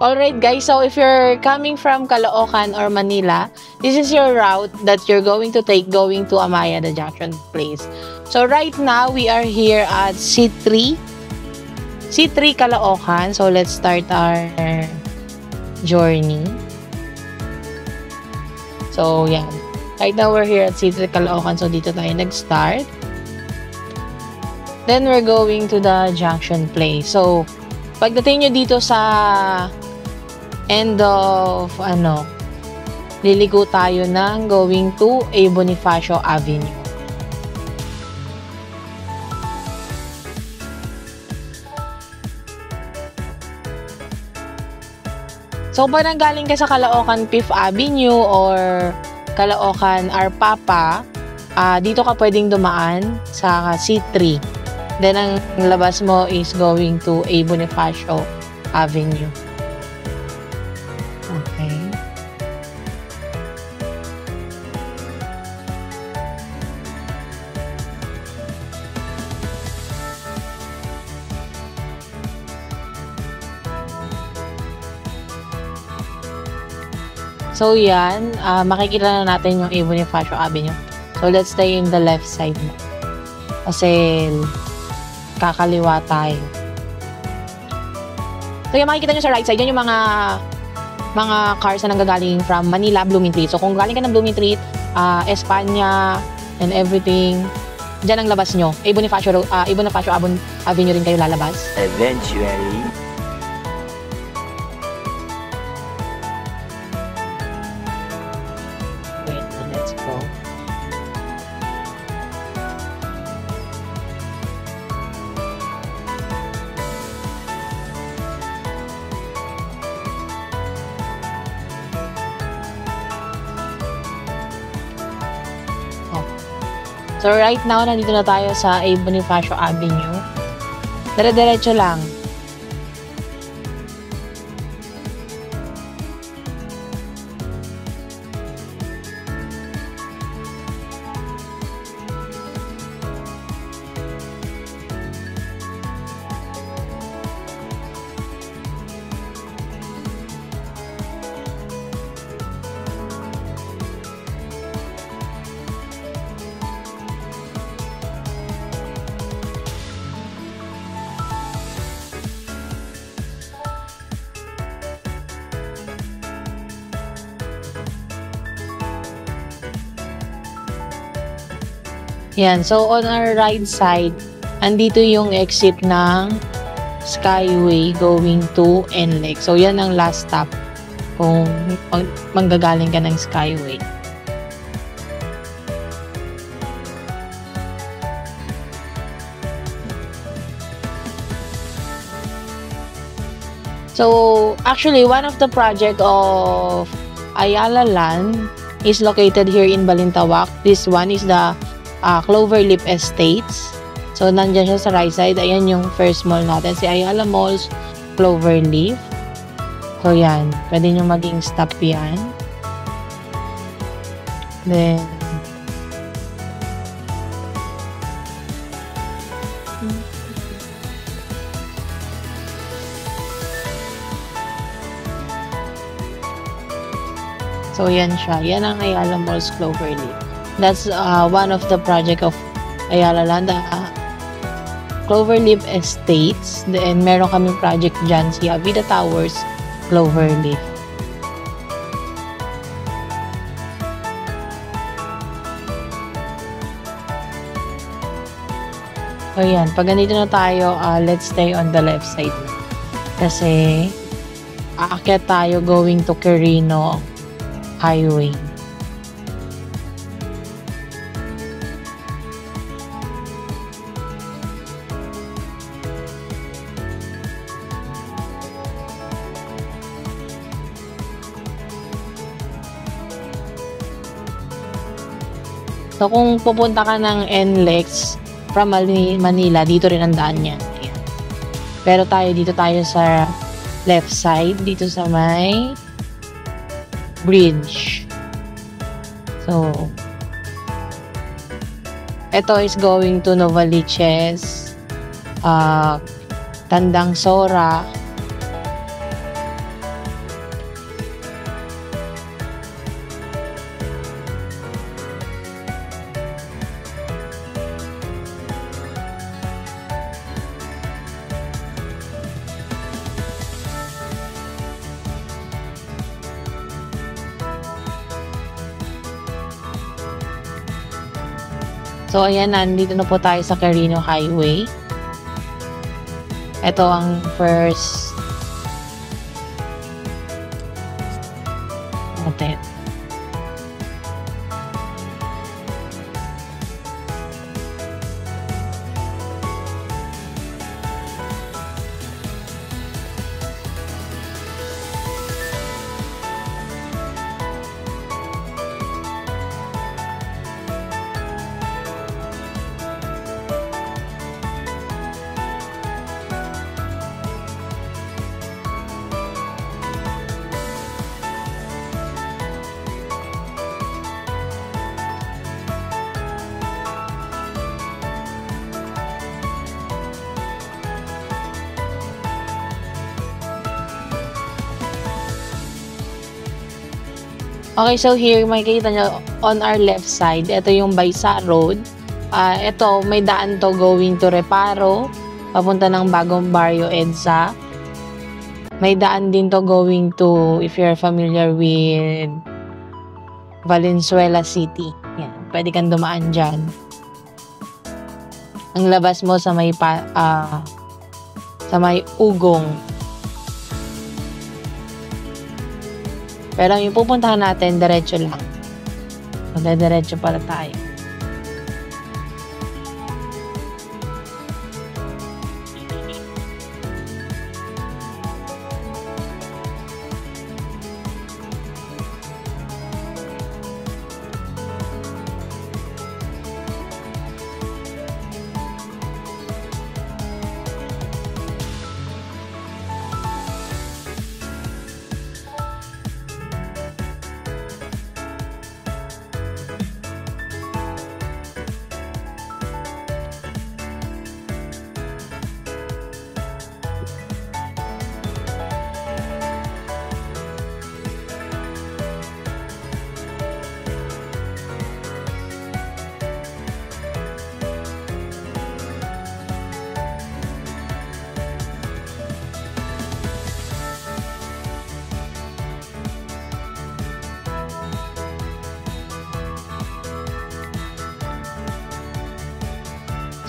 Alright guys, so if you're coming from Caloocan or Manila, this is your route that you're going to take going to Amaya, the junction place. So right now, we are here at C3 Caloocan. So let's start our journey. So yan. Right now, we're here at C3 Caloocan. So dito tayo nag-start. Then we're going to the junction place. So pagdating nyo dito sa end of, liliko tayo ng going to A. Bonifacio Avenue. So, pag nanggaling ka sa Caloocan 5th Avenue or Caloocan Arpapa, dito ka pwedeng dumaan sa C3. Then, ang labas mo is going to A. Bonifacio Avenue. Okay. So, yan. Makikita na natin yung A. Bonifacio Avenue. So, let's stay in the left side mo. Kasi, kakaliwa tayo. So, yung makikita nyo sa right side, yan yung mga cars na nanggagaling from Manila, Blooming Treat. So, kung galing ka ng Blooming Treat, Espanya, and everything, dyan ang labas nyo. A. Bonifacio Avenue rin kayo lalabas. Eventually. Wait, let's go. So, right now, nandito na tayo sa A. Bonifacio Avenue. Dire-diretso lang. Yan. So, on our right side, andito yung exit ng Skyway going to NLEX. So, yan ang last stop kung manggagaling ka ng Skyway. So, actually, one of the project of Ayala Land is located here in Balintawak. This one is the Cloverleaf Estates. So, nandyan siya sa right side. Ayan yung first mall natin. Si Ayala Malls, Cloverleaf. So, yan. Pwede nyo maging stop yan. Then, so, yan siya. Yan ang Ayala Malls, Cloverleaf. That's one of the project of Ayala Land, Cloverleaf Estates. And meron kaming project dyan, si Avida Towers, Cloverleaf. So yan, pag ganito na tayo, let's stay on the left side. Kasi, aakyat tayo going to Quirino Highway. So, kung pupunta ka ng NLEX from Manila, dito rin ang daan niya. Ayan. Pero dito tayo sa left side, dito sa may bridge. So, ito is going to Novaliches, Tandang Sora, So, ayan, nandito na po tayo sa Carino Highway. Ito ang first hotel. Okay, so here, makikita nyo, on our left side, ito yung Baysa Road. Ito, may daan to going to Reparo, papunta ng Bagong Barrio, EDSA. May daan din to going to, if you're familiar with Valenzuela City. Yan, pwede kang dumaan dyan. Ang labas mo sa may Ugong. Pero yung pupuntahan natin, diretso lang. Diretso pala tayo.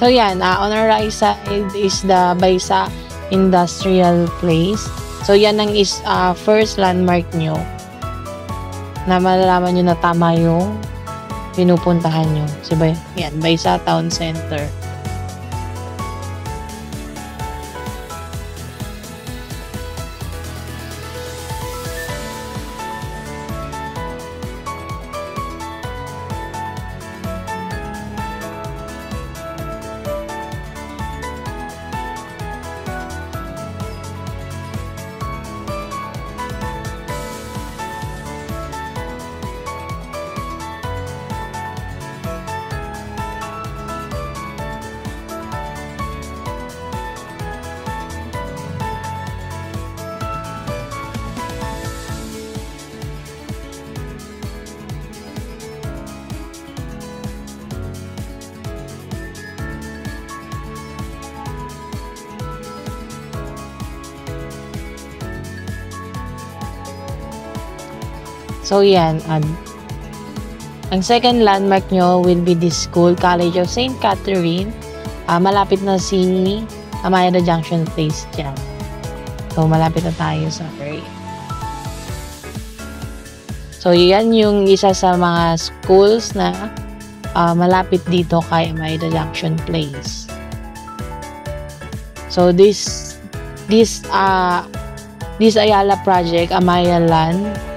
So yan, on our right side is the Baysa Industrial Place. So yan ang first landmark nyo na malalaman nyo na tama yung pinupuntahan nyo. So yan, Baysa Town Center. So yan, ang second landmark nyo will be this school, College of St. Catherine. Malapit na si Amayada Junction Place dyan. So malapit na tayo sa area. So yan yung isa sa mga schools na malapit dito kay Amayada Junction Place. So this Ayala project, Amaya Land,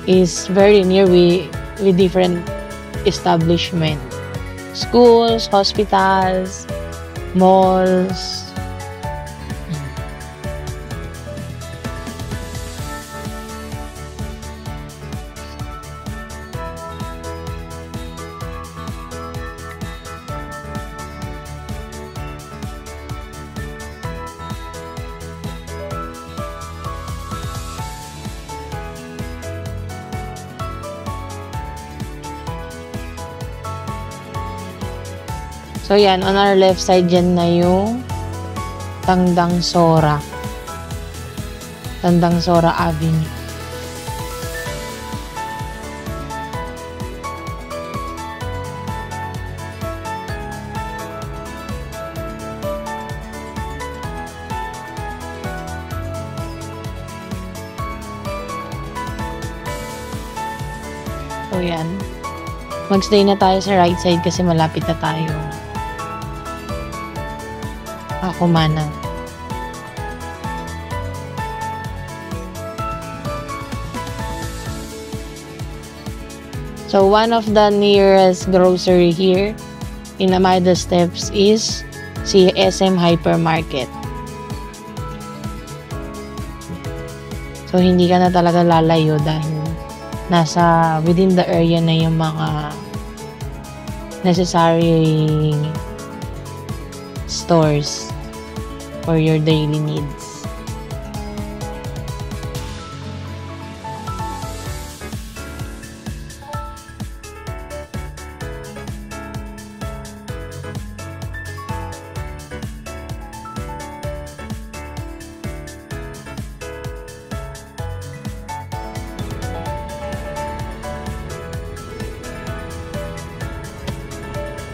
is very near with different establishment, schools, hospitals, malls. So yan, on our left side dyan na yung Tandang Sora Avenue. So, yan. Magstay na tayo sa right side kasi malapit na tayo. Kumana. So, one of the nearest grocery here in Amada Steps is si SM Hypermarket. So, hindi ka na talaga lalayo dahil nasa within the area na yung mga necessary stores for your daily needs.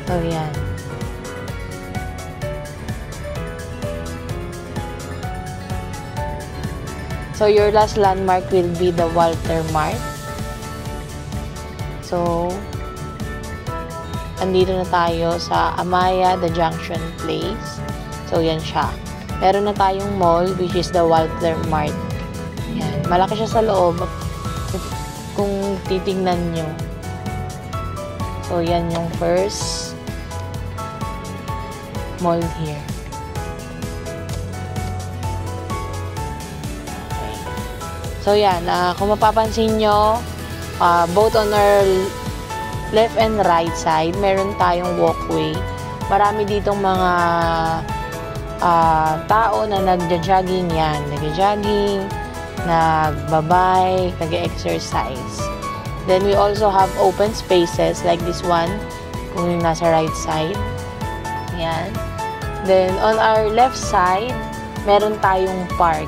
So, yan. So, your last landmark will be the Walter Mart. So, andito na tayo sa Amaya, the Junction Place. So, yan siya. Meron na tayong mall, which is the Walter Mart. Yan. Malaki siya sa loob. Kung titingnan nyo. So, yan yung first mall here. Okay. So, yan. Kung mapapansin nyo, both on our left and right side, meron tayong walkway. Marami ditong mga tao na nagja-jogging yan. Nagja-jogging, nagbabike, nag-exercise. Then, we also have open spaces like this one, kung yung nasa right side. Yan. Then, on our left side, meron tayong park.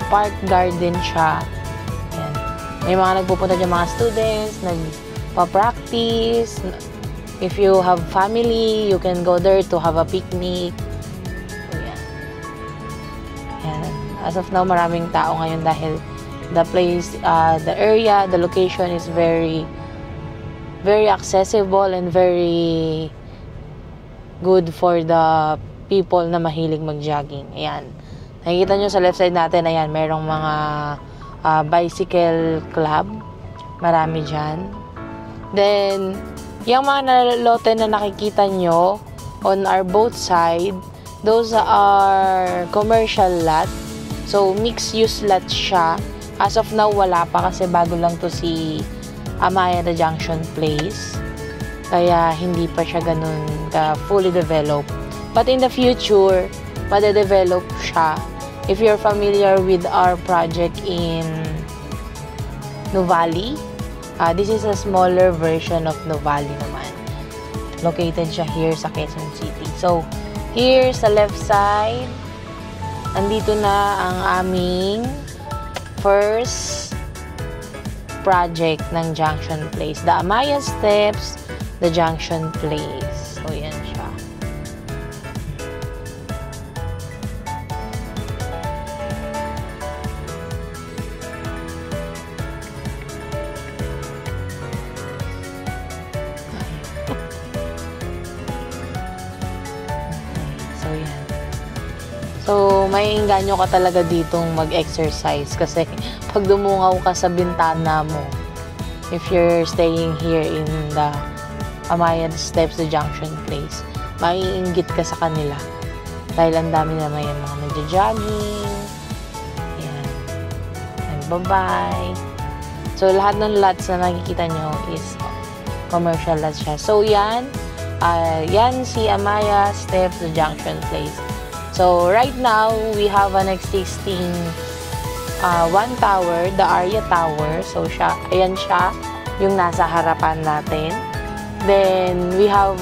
Park garden siya. Yan. May mga nagpupunta dyan mga students, nagpa-practice. If you have family, you can go there to have a picnic. So, yan. Yan. As of now, maraming tao ngayon dahil the place, the area, the location is very accessible and very good for the people na mahilig mag-jogging. Ayan. Nakikita nyo sa left side natin, ayan, merong mga bicycle club. Marami dyan. Then, yung mga lote na nakikita nyo on our both side, those are commercial lot. So, mixed-use lot siya. As of now, wala pa kasi bago lang to si Amaya the Junction Place. Kaya hindi pa siya ganun fully developed. But in the future, made-develop siya. If you're familiar with our project in Nuvali, this is a smaller version of Nuvali naman. Located siya here sa Quezon City. So, here sa left side, andito na ang aming first project ng Junction Place. The Amaya Steps, the Junction Place. So, yan siya. So, yan. So, may inganyo ka talaga ditong mag-exercise kasi pag dumungaw ka sa bintana mo, if you're staying here in the Amaya Steps, the Junction Place, maiinggit ka sa kanila. Dahil ang dami na may mga nagja-jogging, yan, nagbabike. So, lahat ng lots na nakikita nyo is commercial lots siya. So, yan si Amaya Steps, the Junction Place. So, right now, we have an existing one tower, the Arya Tower. So, ayan siya, yung nasa harapan natin. Then, we have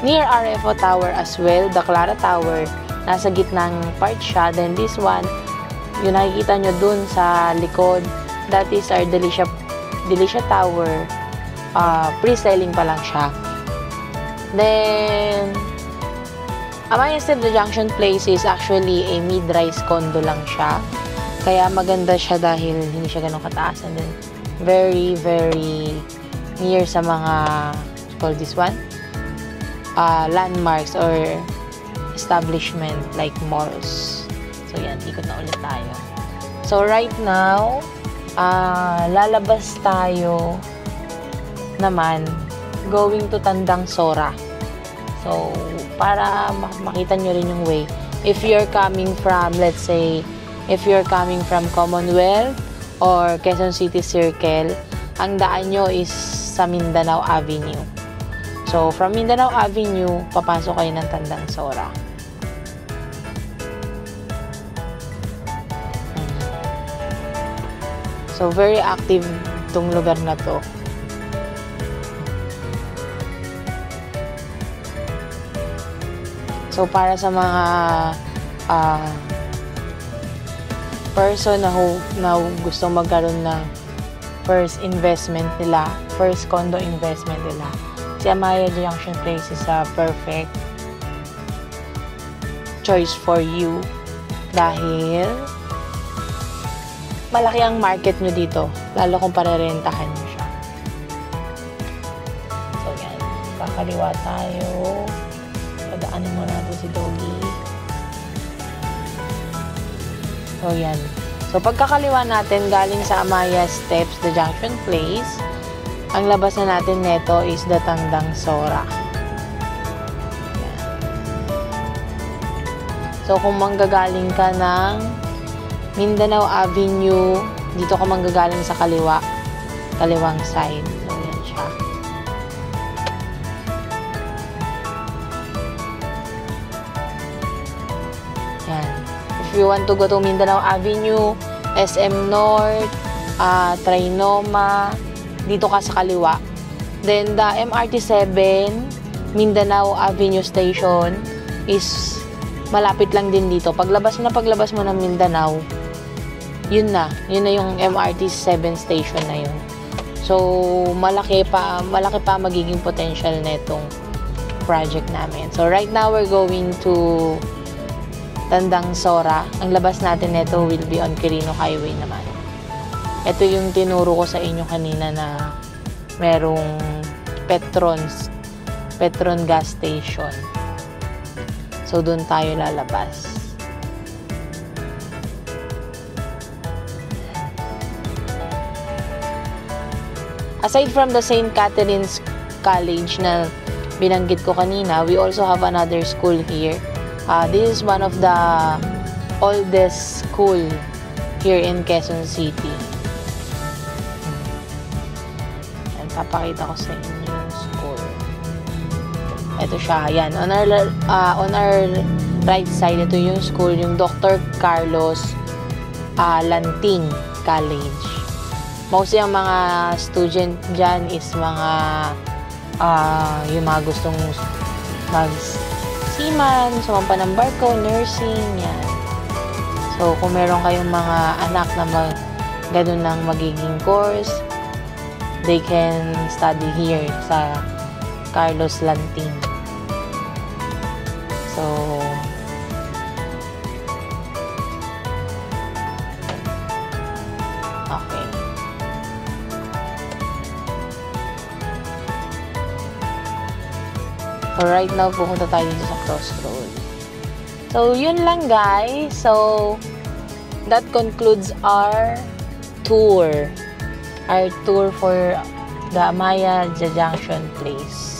near RFO Tower as well, the Clara Tower. Nasa gitnang part siya. Then, this one, yung nakikita nyo dun sa likod, that is our Delicia Tower. Pre-selling pa lang siya. Then, Amaya Steps, the Junction Place is actually a mid-rise condo lang siya. Kaya maganda siya dahil hindi siya ganun kataas. And then, very, very near sa mga, call this one, landmarks or establishment like malls. So, yan, ikot na ulit tayo. So, right now, lalabas tayo naman going to Tandang Sora. So, para makita nyo rin yung way. If you're coming from, let's say, if you're coming from Commonwealth or Quezon City Circle, ang daan nyo is sa Mindanao Avenue. So, from Mindanao Avenue, papasok kayo ng Tandang Sora. So, very active itong lugar na to. So, para sa mga person na gusto magkaroon ng first investment nila, first condo investment nila, si Amaya Junction Place is a perfect choice for you dahil malaki ang market nyo dito, lalo kung parerentahan nyo siya. So, yan. Kakaliwa tayo. Padaanin mo natin si Doggy. So, yan. So, pagkakaliwa natin, galing sa Amaya Steps, the Junction Place, ang labas na natin neto is the Tandang Sora. Yan. So, kung manggagaling ka ng Mindanao Avenue, dito ka manggagaling sa kaliwang side. So, yan siya. Yan. If you want to go to Mindanao Avenue, SM North, Trinoma, dito ka sa kaliwa. Then, the MRT 7, Mindanao Avenue Station is malapit lang din dito. Paglabas mo ng Mindanao, yun na yung MRT 7 station na yun. So, malaki pa magiging potential netong project namin. So, right now, we're going to Tandang Sora. Ang labas natin neto will be on Quirino Highway naman. Ito yung tinuro ko sa inyo kanina na merong Petron gas station. So, doon tayo lalabas. Aside from the St. Catherine's College na binanggit ko kanina, we also have another school here. This is one of the oldest school here in Quezon City. And papakita ko sa inyo yung school. Ito siya. Yan. On our right side, ito yung school, yung Dr. Carlos Lanting College. Mostly ang mga student dyan is mga yung mga gustong mag-seaman, sumampa ng barko, nursing, yan. So, kung meron kayong mga anak na ganun lang magiging course, they can study here sa Carlos Lanting. So, okay. So, right now, pupunta tayo dito sa crossroad. So, yun lang, guys. So, that concludes our tour. Our tour for the Amaya Junction Place.